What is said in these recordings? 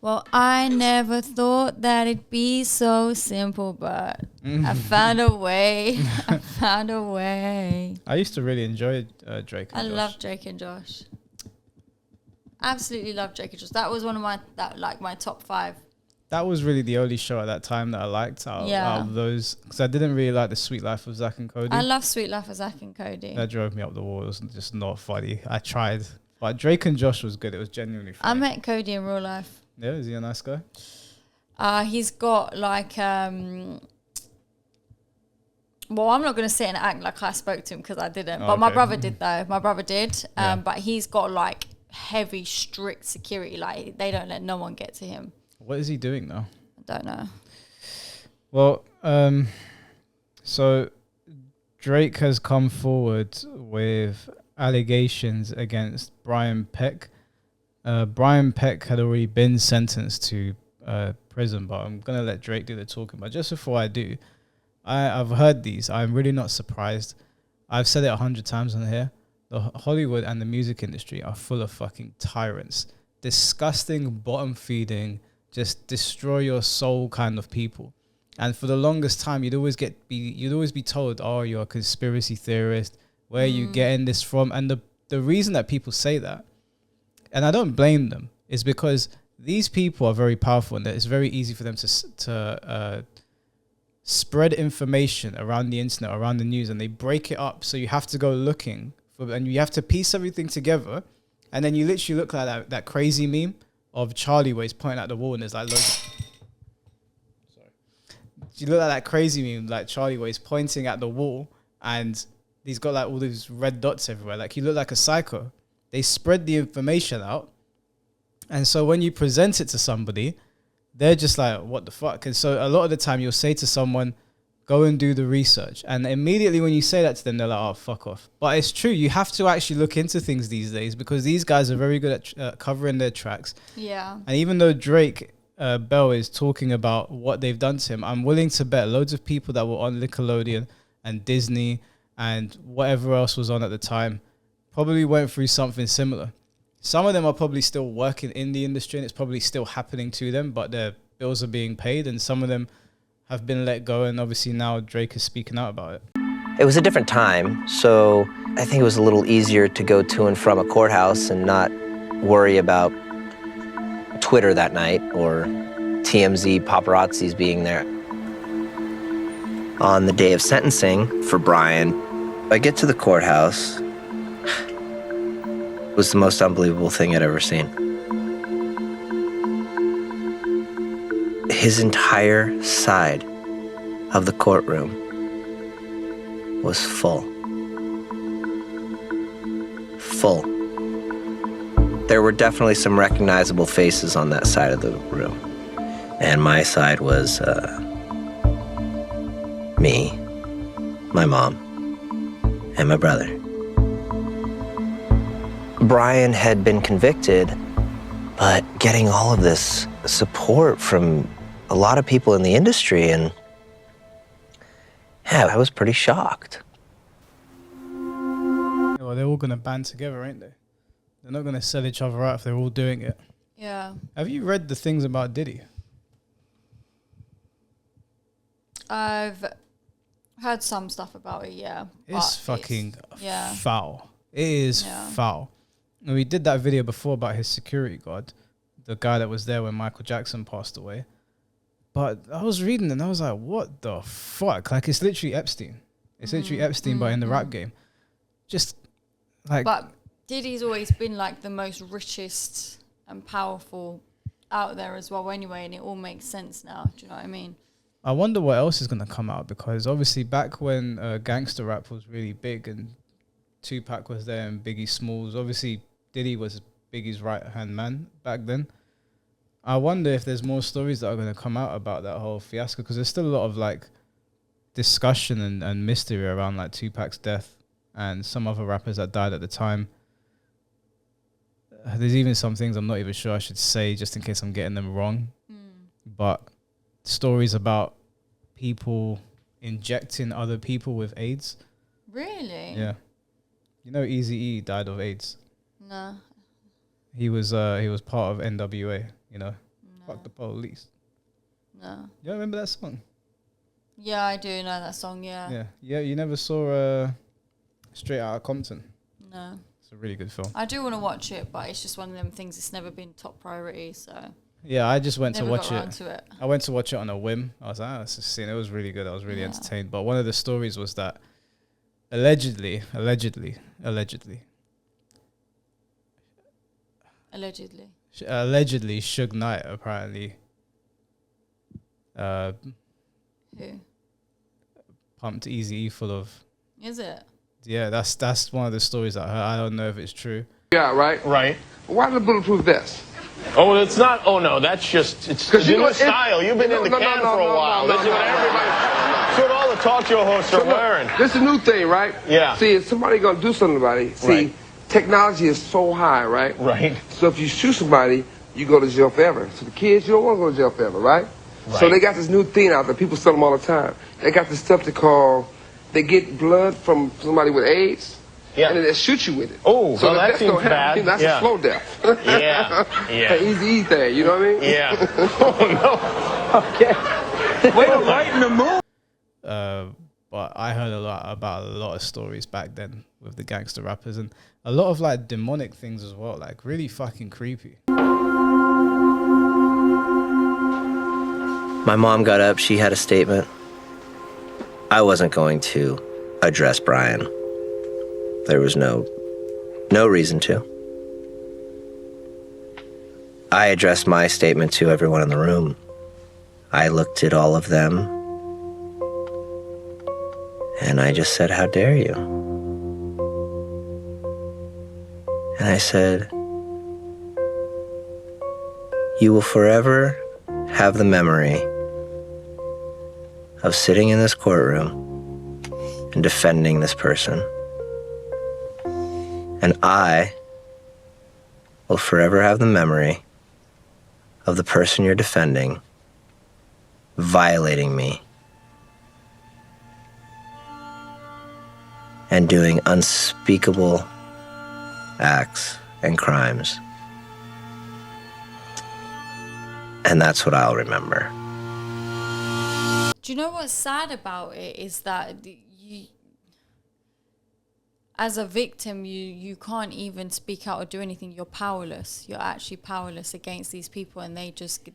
Well, I never thought that it'd be so simple, but I found a way. I found a way. I used to really enjoy Drake and I Josh. love Drake and Josh. Absolutely love Drake and Josh. That was one of my top 5. That was really the only show at that time that I liked out of those, because I didn't really like The Sweet Life of Zack and Cody. I love Sweet Life of Zack and Cody. That drove me up the wall. It was just not funny. I tried, but Drake and Josh was good. It was genuinely funny. I met Cody in real life. Yeah, is he a nice guy? He's got like well, I'm not going to sit and act like I spoke to him because I didn't. But my brother did though. My brother did. But he's got like heavy, strict security. Like they don't let no one get to him. What is he doing now? I don't know. Well, so Drake has come forward with allegations against Brian Peck. Brian Peck had already been sentenced to prison, but I'm going to let Drake do the talking. But just before I do, I've heard these. I'm really not surprised. I've said it 100 times on here. The Hollywood and the music industry are full of fucking tyrants. Disgusting, bottom-feeding, just destroy your soul kind of people. And for the longest time, you'd always be told, oh, you're a conspiracy theorist. Where are you getting this from? And the reason that people say that, and I don't blame them, is because these people are very powerful and it's very easy for them to spread information around the internet, around the news, and they break it up. So you have to go looking for, and you have to piece everything together. And then you literally look like that crazy meme of Charlie where he's pointing at the wall and there's like loads of, you look like that crazy meme like Charlie where he's pointing at the wall and he's got like all these red dots everywhere. Like you look like a psycho. They spread the information out. And so when you present it to somebody, they're just like, what the fuck? And so a lot of the time you'll say to someone, go and do the research. And immediately when you say that to them, they're like, oh, fuck off. But it's true. You have to actually look into things these days because these guys are very good at covering their tracks. Yeah. And even though Drake Bell is talking about what they've done to him, I'm willing to bet loads of people that were on Nickelodeon and Disney and whatever else was on at the time probably went through something similar. Some of them are probably still working in the industry and it's probably still happening to them, but their bills are being paid, and some of them have been let go, and obviously now Drake is speaking out about it. It was a different time, so I think it was a little easier to go to and from a courthouse and not worry about Twitter that night or TMZ paparazzis being there. On the day of sentencing for Brian, I get to the courthouse. It was the most unbelievable thing I'd ever seen. His entire side of the courtroom was full. Full. There were definitely some recognizable faces on that side of the room. And my side was me, my mom, and my brother. Brian had been convicted, but getting all of this support from a lot of people in the industry, and yeah, I was pretty shocked. Well, they're all going to band together, ain't they? They're not going to sell each other out if they're all doing it. Yeah. Have you read the things about Diddy? I've heard some stuff about it, yeah. It's fucking yeah. foul. It is foul. And we did that video before about his security guard, the guy that was there when Michael Jackson passed away. But I was reading and I was like, what the fuck? Like, it's literally Epstein. It's literally Epstein, but in the rap game. Just like... But Diddy's always been like the most richest and powerful out there as well anyway, and it all makes sense now. Do you know what I mean? I wonder what else is going to come out, because obviously back when gangster rap was really big and Tupac was there and Biggie Smalls, obviously Diddy was Biggie's right-hand man back then. I wonder if there's more stories that are going to come out about that whole fiasco, because there's still a lot of like discussion and mystery around like Tupac's death and some other rappers that died at the time. There's even some things I'm not even sure I should say just in case I'm getting them wrong. But stories about people injecting other people with AIDS. Really? Yeah. You know Eazy-E died of AIDS? No. He was part of NWA, you know? No. Fuck the police. No. You don't remember that song? Yeah, I do know that song. Yeah. Yeah. You never saw Straight Outta Compton? No. It's a really good film. I do want to watch it, but it's just one of them things. It's never been top priority, so. Yeah, I just went to Never watch got around it. to it. I went to watch it on a whim. I was like, let's just see. And it was really good. I was really entertained. But one of the stories was that allegedly, Allegedly. Suge Knight apparently Who? pumped Eazy-E full of. Is it? Yeah, that's one of the stories I heard. I don't know if it's true. Yeah, right? Right. Why the bulletproof vest? Oh, it's not. Oh no, that's just it's the new style. You've been in the can for a while. This is what everybody. That's what all the talk show hosts are wearing. This is a new thing, right? Yeah. See, if somebody gonna do something about it, see, technology is so high, right? Right. So if you shoot somebody, you go to jail forever. So the kids, you don't want to go to jail forever, right? So they got this new thing out there. People sell them all the time. They got this stuff they call, they get blood from somebody with AIDS. Yeah. And then they shoot you with it. Oh, so well, that seems bad. That's a slow death. Yeah. An easy thing, you know what I mean? Yeah. Oh no. Okay. Wait, right in the mood. But I heard about a lot of stories back then with the gangster rappers and a lot of like demonic things as well, like really fucking creepy. My mom got up, she had a statement. I wasn't going to address Brian. There was no reason to. I addressed my statement to everyone in the room. I looked at all of them, and I just said, "How dare you?" And I said, "You will forever have the memory of sitting in this courtroom and defending this person. And I will forever have the memory of the person you're defending violating me and doing unspeakable acts and crimes. And that's what I'll remember." Do you know what's sad about it is that you, as a victim, you can't even speak out or do anything. You're powerless. You're actually powerless against these people, and they just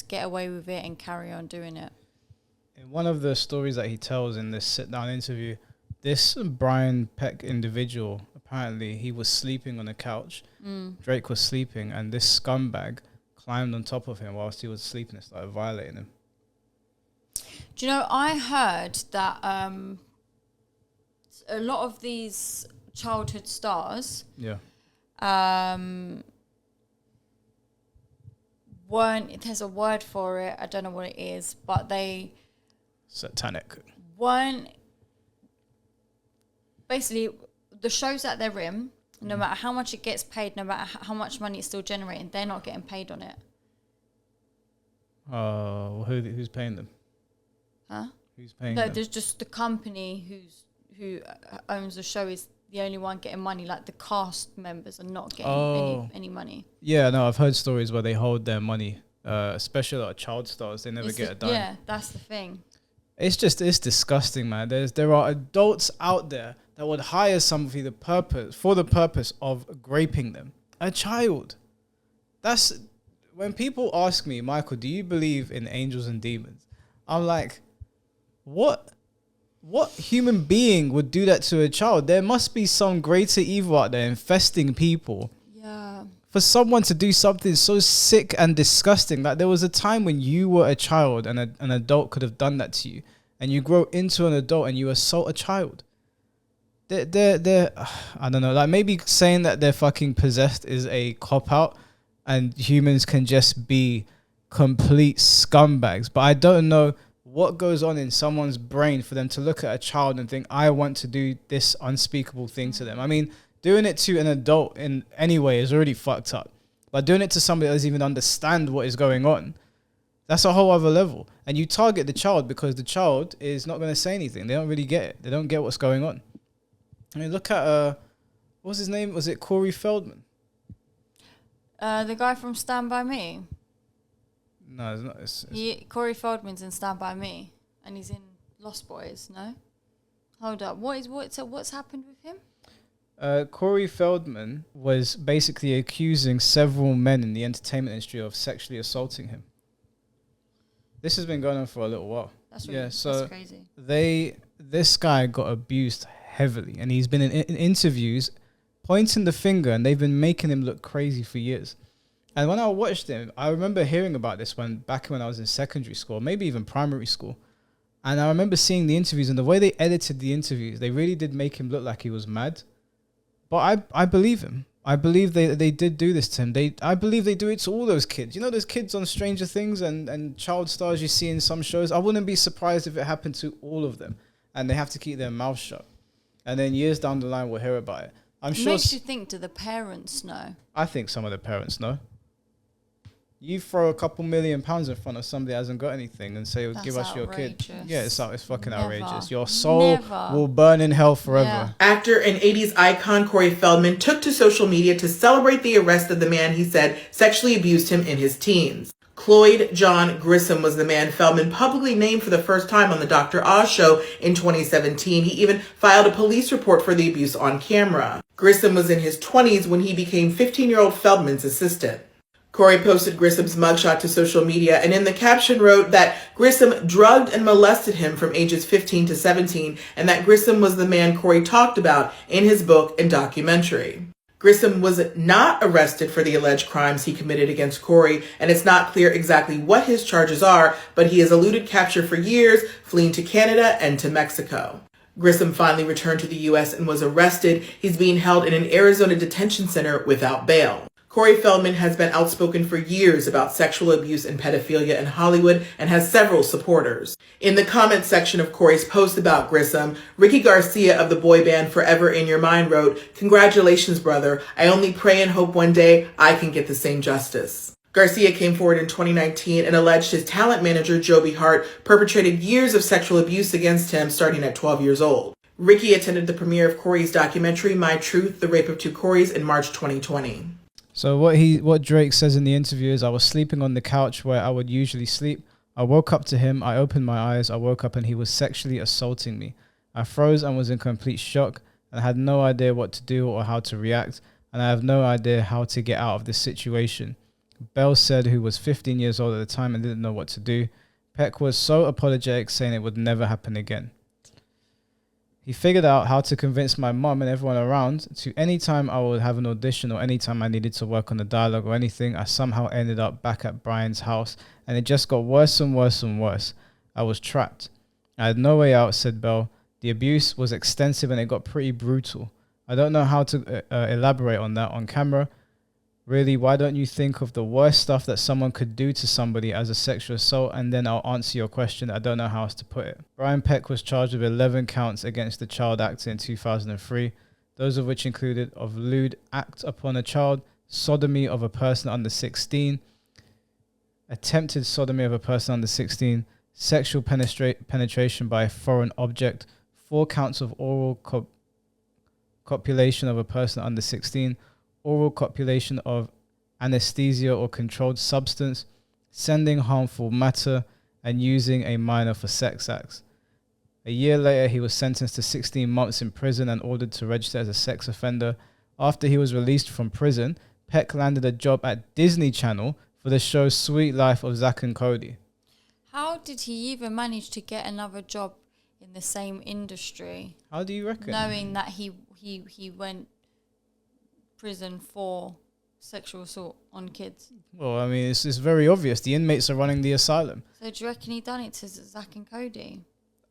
get away with it and carry on doing it. In one of the stories that he tells in this sit-down interview, this Brian Peck individual, apparently he was sleeping on a couch. Drake was sleeping, and this scumbag climbed on top of him whilst he was sleeping and started violating him. Do you know, I heard that a lot of these childhood stars weren't, there's a word for it, I don't know what it is, but they satanic weren't, basically the shows that they're in, no matter how much it gets paid, no matter how much money it's still generating, they're not getting paid on it. Who's paying them? Huh? Who's paying No, them? there's just the company who owns the show is the only one getting money. Like the cast members are not getting any money. Yeah, no, I've heard stories where they hold their money, especially like child stars. They never get a dime. Yeah, that's the thing. It's disgusting, man. There are adults out there that would hire somebody for the purpose of graping them. A child. That's when people ask me, Michael, do you believe in angels and demons? I'm like, what human being would do that to a child? There must be some greater evil out there infesting people. Yeah. For someone to do something so sick and disgusting, like there was a time when you were a child and an adult could have done that to you, and you grow into an adult and you assault a child. They're I don't know, like maybe saying that they're fucking possessed is a cop out and humans can just be complete scumbags, but I don't know what goes on in someone's brain for them to look at a child and think, I want to do this unspeakable thing to them. I mean, doing it to an adult in any way is already fucked up. But doing it to somebody that doesn't even understand what is going on, that's a whole other level. And you target the child because the child is not going to say anything. They don't really get it. They don't get what's going on. I mean, look at, what's his name? Was it Corey Feldman? The guy from Stand By Me? No, it's not. Corey Feldman's in Stand By Me, and he's in Lost Boys. No, hold up. What's happened with him? Corey Feldman was basically accusing several men in the entertainment industry of sexually assaulting him. This has been going on for a little while. That's really, that's crazy. This guy got abused heavily, and he's been in interviews pointing the finger, and they've been making him look crazy for years. And when I watched him, I remember hearing about this back when I was in secondary school, maybe even primary school. And I remember seeing the interviews, and the way they edited the interviews, they really did make him look like he was mad. But I believe him. I believe they did do this to him. I believe they do it to all those kids. You know those kids on Stranger Things and child stars you see in some shows? I wouldn't be surprised if it happened to all of them. And they have to keep their mouth shut. And then years down the line, we'll hear about it. I'm sure. Makes you think, do the parents know? I think some of the parents know. You throw a couple £1 million in front of somebody that hasn't got anything and say, give us your kid. Yeah, it's fucking outrageous. Your soul will burn in hell forever. Yeah. Actor and 80s icon Corey Feldman took to social media to celebrate the arrest of the man he said sexually abused him in his teens. Cloyd John Grissom was the man Feldman publicly named for the first time on the Dr. Oz show in 2017. He even filed a police report for the abuse on camera. Grissom was in his 20s when he became 15-year-old Feldman's assistant. Corey posted Grissom's mugshot to social media and in the caption wrote that Grissom drugged and molested him from ages 15 to 17 and that Grissom was the man Corey talked about in his book and documentary. Grissom was not arrested for the alleged crimes he committed against Corey, and it's not clear exactly what his charges are, but he has eluded capture for years, fleeing to Canada and to Mexico. Grissom finally returned to the U.S. and was arrested. He's being held in an Arizona detention center without bail. Corey Feldman has been outspoken for years about sexual abuse and pedophilia in Hollywood and has several supporters. In the comments section of Corey's post about Grissom, Ricky Garcia of the boy band Forever in Your Mind wrote, "Congratulations, brother. I only pray and hope one day I can get the same justice." Garcia came forward in 2019 and alleged his talent manager, Joby Hart, perpetrated years of sexual abuse against him starting at 12 years old. Ricky attended the premiere of Corey's documentary, My Truth, The Rape of Two Coreys, in March 2020. So what Drake says in the interview is, I was sleeping on the couch where I would usually sleep. I woke up to him. I opened my eyes. I woke up and he was sexually assaulting me. I froze and was in complete shock and had no idea what to do or how to react. And I have no idea how to get out of this situation. Bell said, who was 15 years old at the time and didn't know what to do. Peck was so apologetic, saying it would never happen again. He figured out how to convince my mum and everyone around to any time I would have an audition or any time I needed to work on the dialogue or anything, I somehow ended up back at Brian's house and it just got worse and worse and worse. I was trapped. I had no way out, said Bell. The abuse was extensive and it got pretty brutal. I don't know how to elaborate on that on camera. Really, why don't you think of the worst stuff that someone could do to somebody as a sexual assault, and then I'll answer your question. I don't know how else to put it. Brian Peck was charged with 11 counts against the child actor in 2003, those of which included of lewd act upon a child, sodomy of a person under 16, attempted sodomy of a person under 16, sexual penetration by a foreign object, 4 counts of oral copulation of a person under 16, oral copulation of anesthesia or controlled substance, sending harmful matter, and using a minor for sex acts. A year later, he was sentenced to 16 months in prison and ordered to register as a sex offender. After he was released from prison, Peck landed a job at Disney Channel for the show Sweet Life of Zack and Cody. How did he even manage to get another job in the same industry? How do you reckon? Knowing that he went prison for sexual assault on kids. Well, I mean, it's very obvious. The inmates are running the asylum. So do you reckon he done it to Zack and Cody?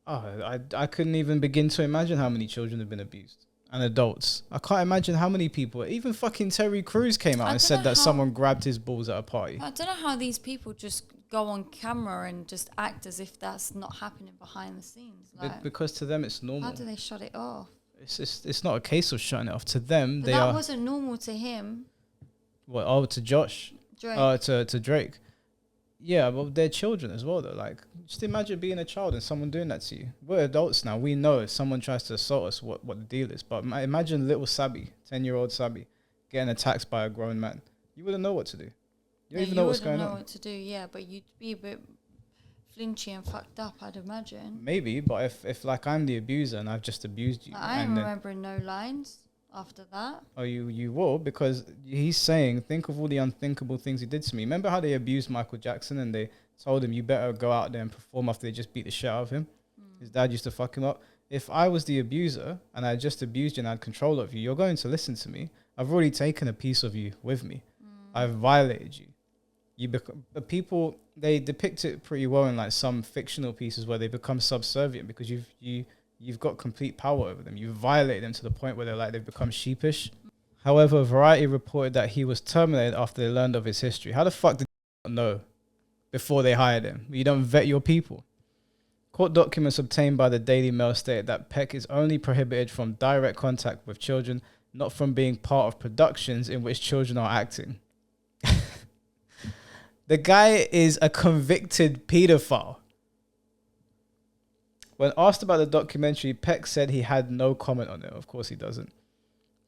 Oh, I couldn't even begin to imagine how many children have been abused. And adults. I can't imagine how many people. Even fucking Terry Crews came out and said that someone grabbed his balls at a party. I don't know how these people just go on camera and just act as if that's not happening behind the scenes. Like, because to them it's normal. How do they shut it off? It's not a case of shutting it off. To them, but that wasn't normal to him. What? Oh, to Josh? Drake. To Drake. Yeah, well, they're children as well, though. Like, just imagine being a child and someone doing that to you. We're adults now. We know if someone tries to assault us, what the deal is. But imagine little Sabi, 10-year-old Sabi, getting attacked by a grown man. You wouldn't know what to do. You don't even know what's going know on. what to do, yeah, but you'd be a bit flinchy and fucked up, I'd imagine. Maybe, but if like I'm the abuser and I've just abused you, I am remembering no lines after that. Oh, you will, because he's saying, think of all the unthinkable things he did to me. Remember how they abused Michael Jackson and they told him, you better go out there and perform after they just beat the shit out of him? His dad used to fuck him up. If I was the abuser and I just abused you and I had control of you, you're going to listen to me. I've already taken a piece of you with me. I've violated you. People, they depict it pretty well in like some fictional pieces where they become subservient because you've got complete power over them. You've violated them to the point where they've become sheepish. However, Variety reported that he was terminated after they learned of his history. How the fuck did they know before they hired him? You don't vet your people. Court documents obtained by the Daily Mail state that Peck is only prohibited from direct contact with children, not from being part of productions in which children are acting. The guy is a convicted pedophile. When asked about the documentary, Peck said he had no comment on it. Of course he doesn't.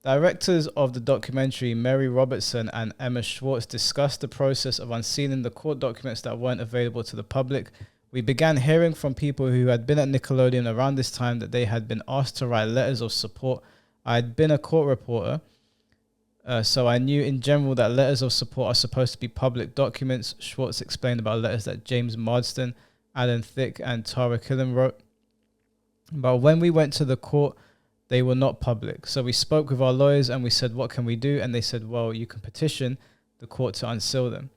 Directors of the documentary, Mary Robertson and Emma Schwartz, discussed the process of unsealing the court documents that weren't available to the public. We began hearing from people who had been at Nickelodeon around this time that they had been asked to write letters of support. I had been a court reporter, so I knew in general that letters of support are supposed to be public documents. Schwartz explained about letters that James Marsden, Alan Thicke, and Tara Killam wrote. But when we went to the court, they were not public. So we spoke with our lawyers and we said, what can we do? And they said, well, you can petition the court to unseal them.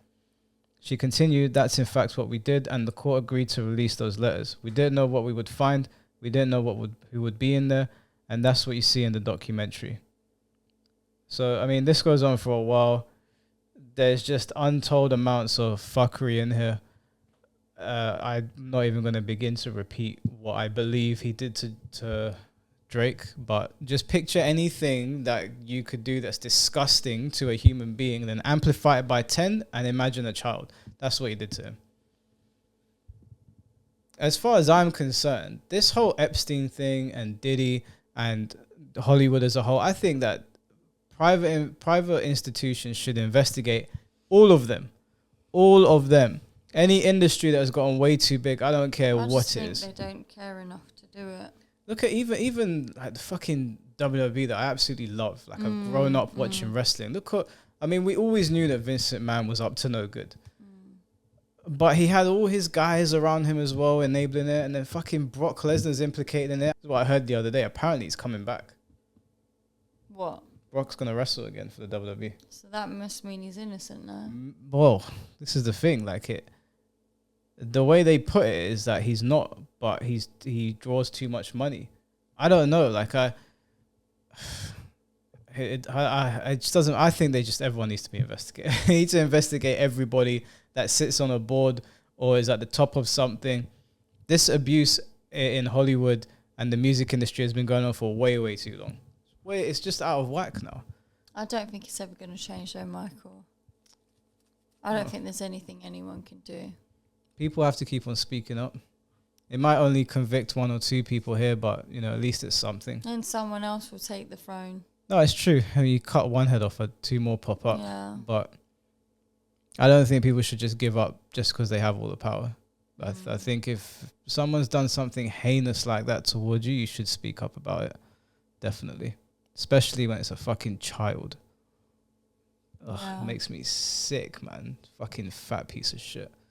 She continued, that's in fact what we did, and the court agreed to release those letters. We didn't know what we would find. We didn't know who would be in there, and that's what you see in the documentary. So, I mean, this goes on for a while. There's just untold amounts of fuckery in here. I'm not even going to begin to repeat what I believe he did to Drake, but just picture anything that you could do that's disgusting to a human being, then amplify it by 10 and imagine a child. That's what he did to him. As far as I'm concerned, this whole Epstein thing and Diddy and Hollywood as a whole, I think that private institutions should investigate all of them. All of them. Any industry that has gotten way too big, I don't care what it is. They don't care enough to do it. Look at even like the fucking WWE that I absolutely love. Like I've grown up watching wrestling. Look at, I mean, we always knew that Vince McMahon was up to no good. But he had all his guys around him as well, enabling it. And then fucking Brock Lesnar's implicated in it. That's what I heard the other day. Apparently he's coming back. What? Brock's going to wrestle again for the WWE. So that must mean he's innocent now. Well, this is the thing. Like the way they put it is that he's not, but he draws too much money. I don't know. Like it just doesn't. I think everyone needs to be investigated. They need to investigate everybody that sits on a board or is at the top of something. This abuse in Hollywood and the music industry has been going on for way, way too long. It's just out of whack now. I don't think it's ever going to change though, Michael. I don't think there's anything anyone can do. People have to keep on speaking up. It might only convict 1 or 2 people here, but at least it's something. And someone else will take the throne. No, it's true. I mean, you cut one head off, 2 more pop up. Yeah. But I don't think people should just give up just because they have all the power. I think if someone's done something heinous like that towards you, you should speak up about it. Definitely. Especially when it's a fucking child. Ugh, yeah. It makes me sick, man. Fucking fat piece of shit.